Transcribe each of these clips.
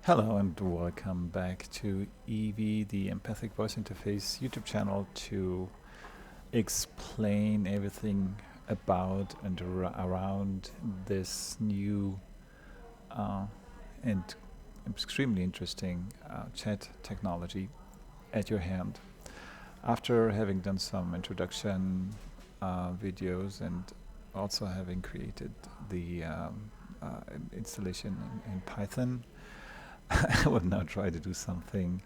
Hello and welcome back to EVI, the Empathic Voice Interface YouTube channel, to explain everything about and around this new and extremely interesting chat technology at your hand. After having done some introduction videos and also having created the installation in Python, I will now try to do something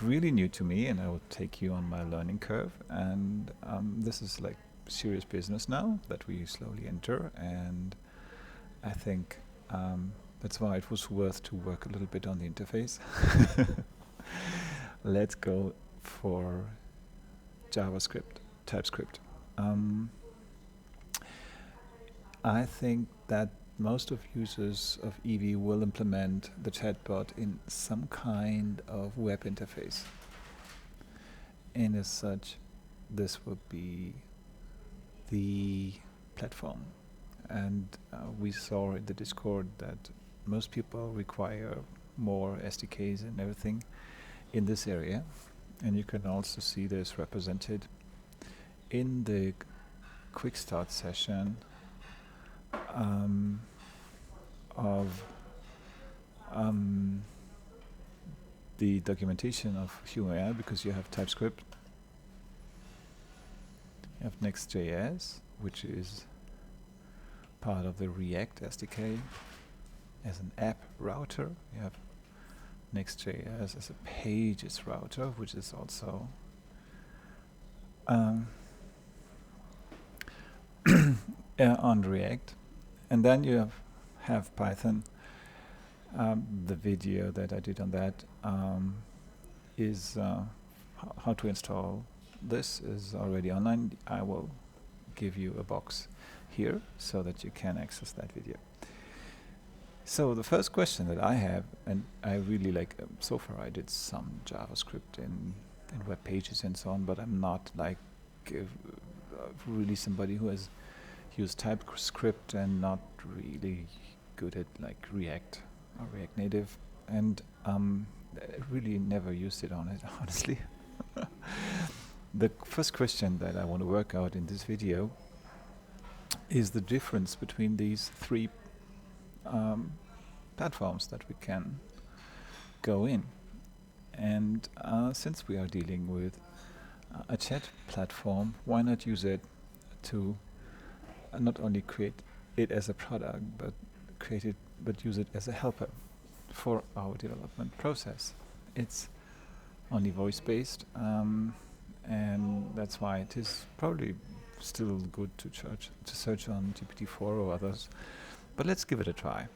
really new to me, and I will take you on my learning curve. And this is like serious business now that we slowly enter, and I think that's why it was worth to work a little bit on the interface. Let's go for JavaScript, TypeScript. I think that most of users of EVI will implement the chatbot in some kind of web interface. And as such, this will be the platform. And we saw in the Discord that most people require more SDKs and everything in this area. And you can also see this represented in the Quickstart session of the documentation of HumanAI, because you have TypeScript, you have Next.js, which is part of the React SDK as an app router. You have Next.js as a pages router, which is also on React. And then you have Python. The video that I did on that is how to install this is already online. I will give you a box here so that you can access that video. So the first question that I have, and I really like, so far I did some JavaScript in web pages and so on, but I'm not like really somebody who has used TypeScript and not really good at like React or React Native, and really never used it on it, honestly. The first question that I want to work out in this video is the difference between these three platforms that we can go in. And since we are dealing with a chat platform, why not use it to not only create it as a product, but use it as a helper for our development process. It's only voice-based, and that's why it is probably still good to search on GPT-4 or others. But let's give it a try.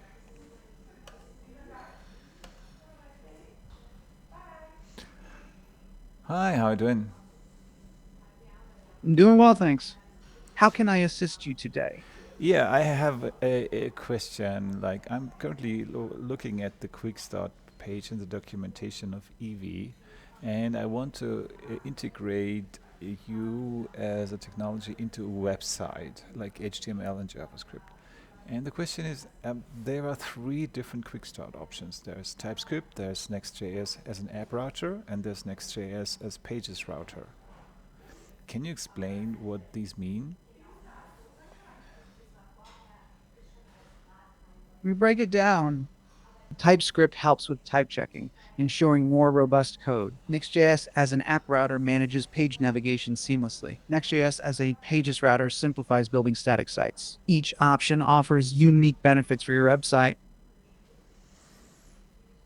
Hi, how are you doing? I'm doing well, thanks. How can I assist you today? Yeah, I have a question. Like, I'm currently looking at the Quickstart page in the documentation of EVI, and I want to integrate you as a technology into a website like HTML and JavaScript. And the question is, there are three different Quickstart options. There's TypeScript, there's Next.js as an app router, and there's Next.js as pages router. Can you explain what these mean? We break it down. TypeScript helps with type checking, ensuring more robust code. Next.js as an app router manages page navigation seamlessly. Next.js as a pages router simplifies building static sites. Each option offers unique benefits for your website.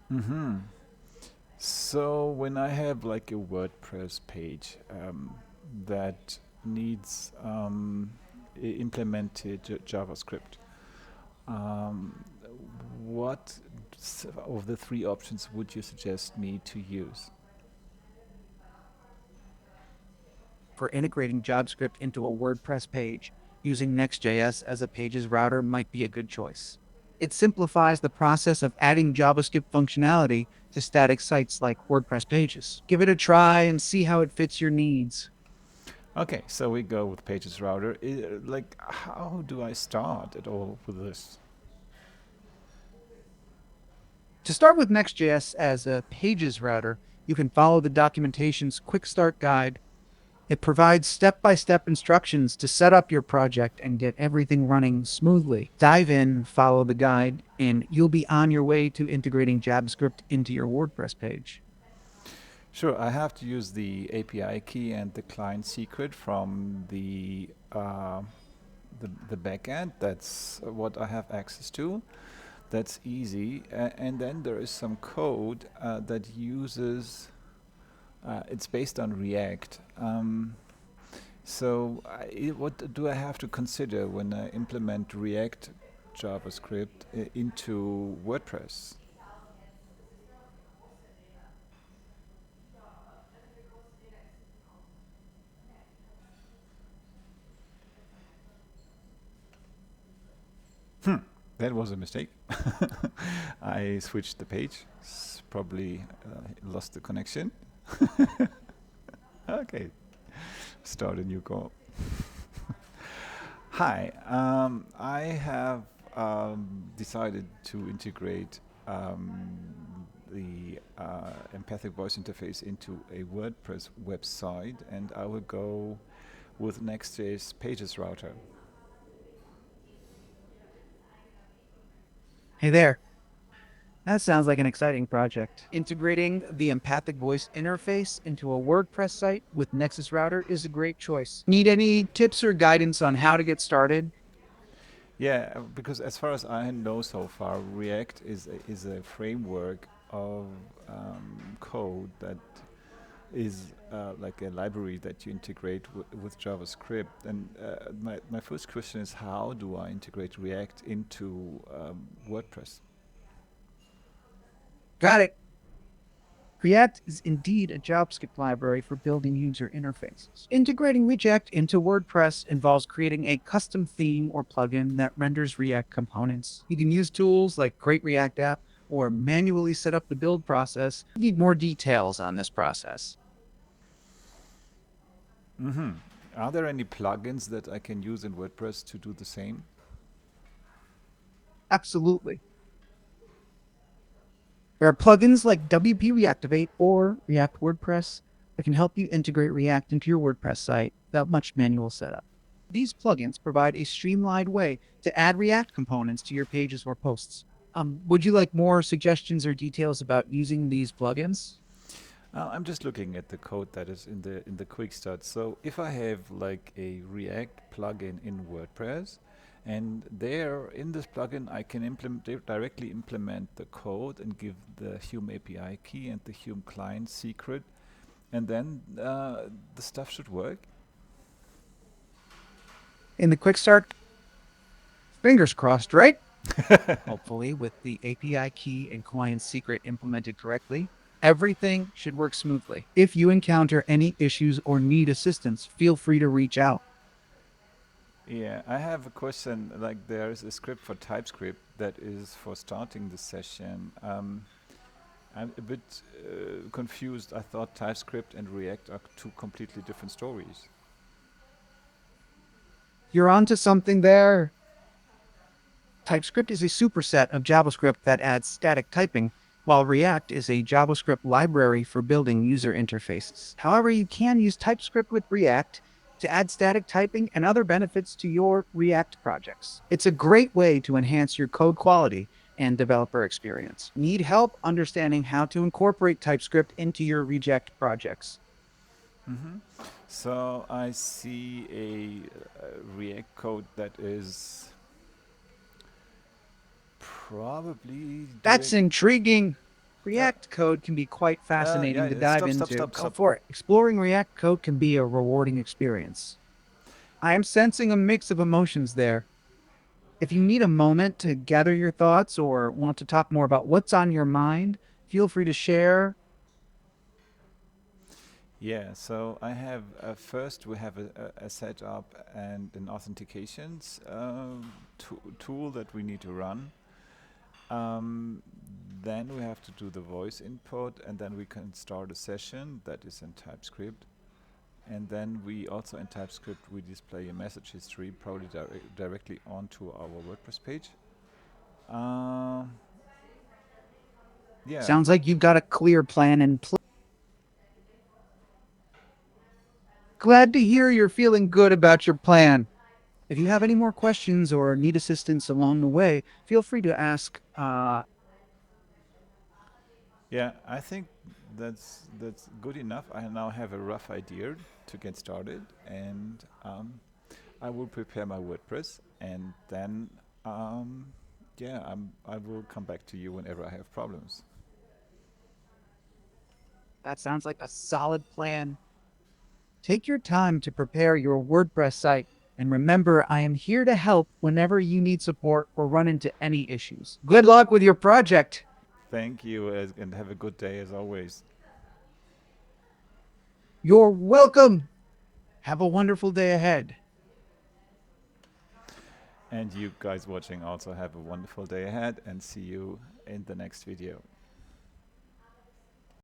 Mm-hmm. So when I have like a WordPress page that needs implemented JavaScript, um, what of the three options would you suggest me to use? For integrating JavaScript into a WordPress page, using Next.js as a pages router might be a good choice. It simplifies the process of adding JavaScript functionality to static sites like WordPress pages. Give it a try and see how it fits your needs. Okay, so we go with Pages Router. Like, how do I start at all with this? To start with Next.js as a pages router, you can follow the documentation's Quickstart guide. It provides step-by-step instructions to set up your project and get everything running smoothly. Dive in, follow the guide, and you'll be on your way to integrating JavaScript into your WordPress page. Sure, I have to use the API key and the client secret from the backend. That's what I have access to. That's easy. And then there is some code that uses. It's based on React. What do I have to consider when I implement React JavaScript into WordPress? That was a mistake. I switched the page. Probably lost the connection. Okay, start a new call. Hi, I have decided to integrate the empathic voice interface into a WordPress website, and I will go with Next.js Pages Router. Hey there. That sounds like an exciting project. Integrating the empathic voice interface into a WordPress site with Nexus Router is a great choice. Need any tips or guidance on how to get started? Yeah, because as far as I know so far, React is a framework of code that is like a library that you integrate with JavaScript. And my first question is, how do I integrate React into WordPress? Got it. React is indeed a JavaScript library for building user interfaces. Integrating React into WordPress involves creating a custom theme or plugin that renders React components. You can use tools like Create React App or manually set up the build process. You need more details on this process. Hmm. Are there any plugins that I can use in WordPress to do the same? Absolutely. There are plugins like WP Reactivate or React WordPress that can help you integrate React into your WordPress site without much manual setup. These plugins provide a streamlined way to add React components to your pages or posts. Would you like more suggestions or details about using these plugins? I'm just looking at the code that is in the Quickstart. So if I have like a React plugin in WordPress, and there in this plugin I can directly implement the code and give the Hume API key and the Hume client secret, and then the stuff should work. In the Quick Start, fingers crossed, right? Hopefully, with the API key and client secret implemented correctly, everything should work smoothly. If you encounter any issues or need assistance, feel free to reach out. Yeah, I have a question. Like, there's a script for TypeScript that is for starting the session. I'm a bit confused. I thought TypeScript and React are two completely different stories. You're onto something there. TypeScript is a superset of JavaScript that adds static typing, while React is a JavaScript library for building user interfaces. However, you can use TypeScript with React to add static typing and other benefits to your React projects. It's a great way to enhance your code quality and developer experience. Need help understanding how to incorporate TypeScript into your React projects? Hmm. So I see a React code that is probably That's doing. intriguing. Uh, React code can be quite yeah, fascinating to yeah, dive stop, stop, into. stop, Go stop. for it. Exploring React code can be a rewarding experience. I am sensing a mix of emotions there. If you need a moment to gather your thoughts or want to talk more about what's on your mind, feel free to share. Yeah, so I have first we have a setup and an authentications tool that we need to run. Um, then we have to do the voice input, and then we can start a session that is in TypeScript. And then we also in TypeScript we display a message history, probably directly onto our WordPress page. Uh, Yeah, Sounds like you've got a clear plan in place. Glad to hear you're feeling good about your plan. If you have any more questions or need assistance along the way, feel free to ask. yeah, I think that's good enough. I now have a rough idea to get started, and I will prepare my WordPress, and then yeah, I will come back to you whenever I have problems. That sounds like a solid plan. Take your time to prepare your WordPress site. And remember, I am here to help whenever you need support or run into any issues. Good luck with your project. Thank you, and have a good day as always. You're welcome. Have a wonderful day ahead. And you guys watching also have a wonderful day ahead, and see you in the next video.